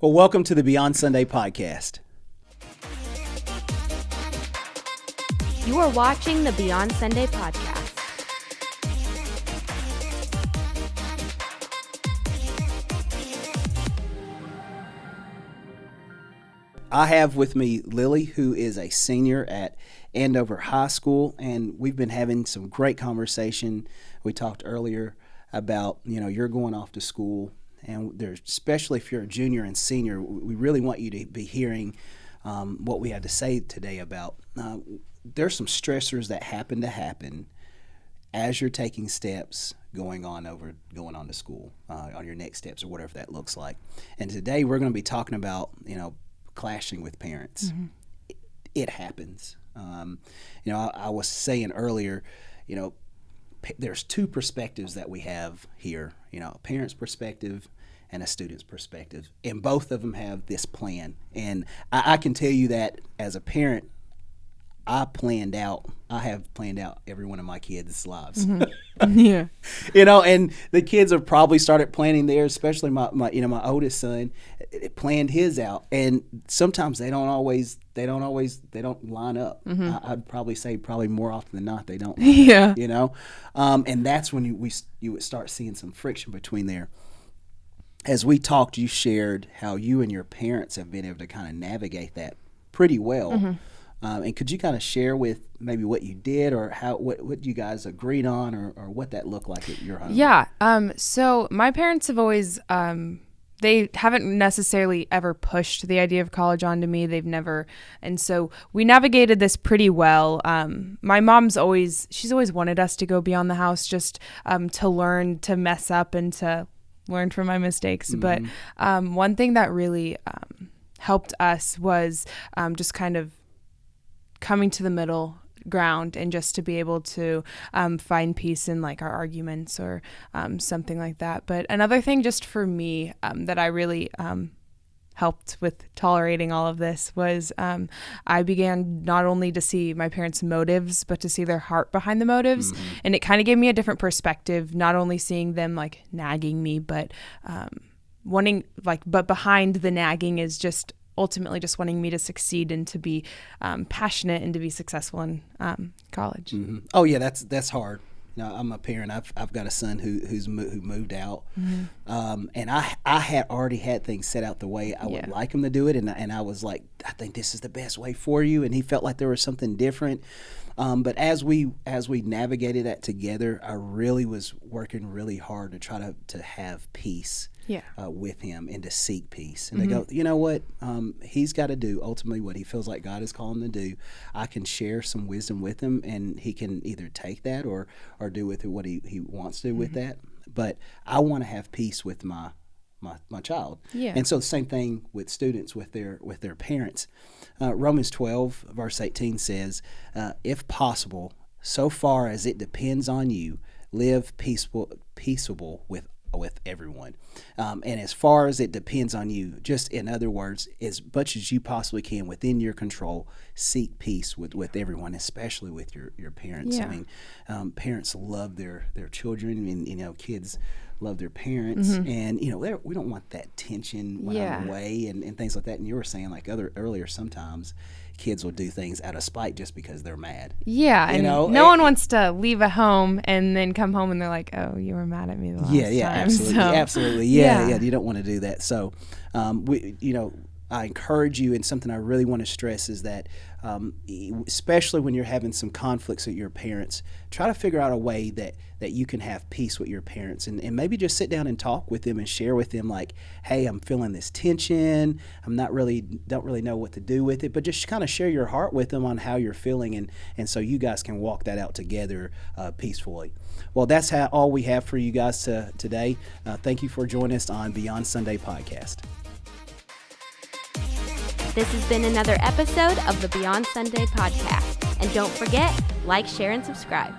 Well, welcome to the Beyond Sunday podcast. You are watching the Beyond Sunday podcast. I have with me Lily, who is a senior at Andover High School, and we've been having some great conversation. We talked earlier about, you're going off to school, and there's, especially if you're a junior and senior, we really want you to be hearing what we had to say today about. There's some stressors that happen as you're taking steps going on to school, on your next steps or whatever that looks like. And today we're going to be talking about, clashing with parents. Mm-hmm. It happens. I was saying earlier, there's two perspectives that we have here, a parent's perspective and a student's perspective. And both of them have this plan. And I can tell you that as a parent, I have planned out every one of my kids' lives. Mm-hmm. Yeah. And the kids have probably started planning theirs, especially my oldest son planned his out. And sometimes they don't line up. Mm-hmm. I'd probably say more often than not, they don't. Yeah. And that's when you would start seeing some friction between there. As we talked, you shared how you and your parents have been able to kind of navigate that pretty well. Mm-hmm. And could you kind of share with maybe what you did or what you guys agreed on or what that looked like at your home? Yeah. So my parents have always, they haven't necessarily ever pushed the idea of college onto me. They've never. And so we navigated this pretty well. My mom's she's always wanted us to go beyond the house just to learn, to mess up and to learn from my mistakes. Mm-hmm. But one thing that really helped us was just kind of coming to the middle ground and just to be able to find peace in like our arguments or something like that. But another thing just for me that I really helped with tolerating all of this was I began not only to see my parents' motives, but to see their heart behind the motives. Mm-hmm. And it kind of gave me a different perspective, not only seeing them like nagging me, but but behind the nagging is just ultimately just wanting me to succeed and to be passionate and to be successful in college. Mm-hmm. Oh yeah, that's hard. I'm a parent. I've got a son who moved out, mm-hmm. And I had already had things set out the way I would like him to do it, and I was like, I think this is the best way for you, and he felt like there was something different. But as we navigated that together, I really was working really hard to try to have peace. With him and to seek peace and mm-hmm. to go, you know what, he's got to do ultimately what he feels like God is calling him to do. I can share some wisdom with him and he can either take that or do with it what he wants to do mm-hmm. with that. But I want to have peace with my child. Yeah. And so the same thing with students with their parents. Romans 12 verse 18 says, if possible, so far as it depends on you, live peaceable with everyone. And as far as it depends on you, just in other words, as much as you possibly can within your control, seek peace with everyone, especially with your parents. Yeah. I mean, parents love their children and, kids love their parents. Mm-hmm. And, we don't want that tension on the way and things like that. And you were saying earlier, sometimes kids will do things out of spite just because they're mad. Yeah, and no one wants to leave a home and then come home and they're like, "Oh, you were mad at me the last time." Absolutely. Yeah. You don't want to do that. So, I encourage you, and something I really want to stress is that, especially when you're having some conflicts with your parents, try to figure out a way that you can have peace with your parents, and maybe just sit down and talk with them and share with them like, hey, I'm feeling this tension. Don't really know what to do with it, but just kind of share your heart with them on how you're feeling, and so you guys can walk that out together peacefully. Well, that's all we have for you guys today. Thank you for joining us on Beyond Sunday podcast. This has been another episode of the Beyond Sunday podcast. And don't forget, like, share, and subscribe.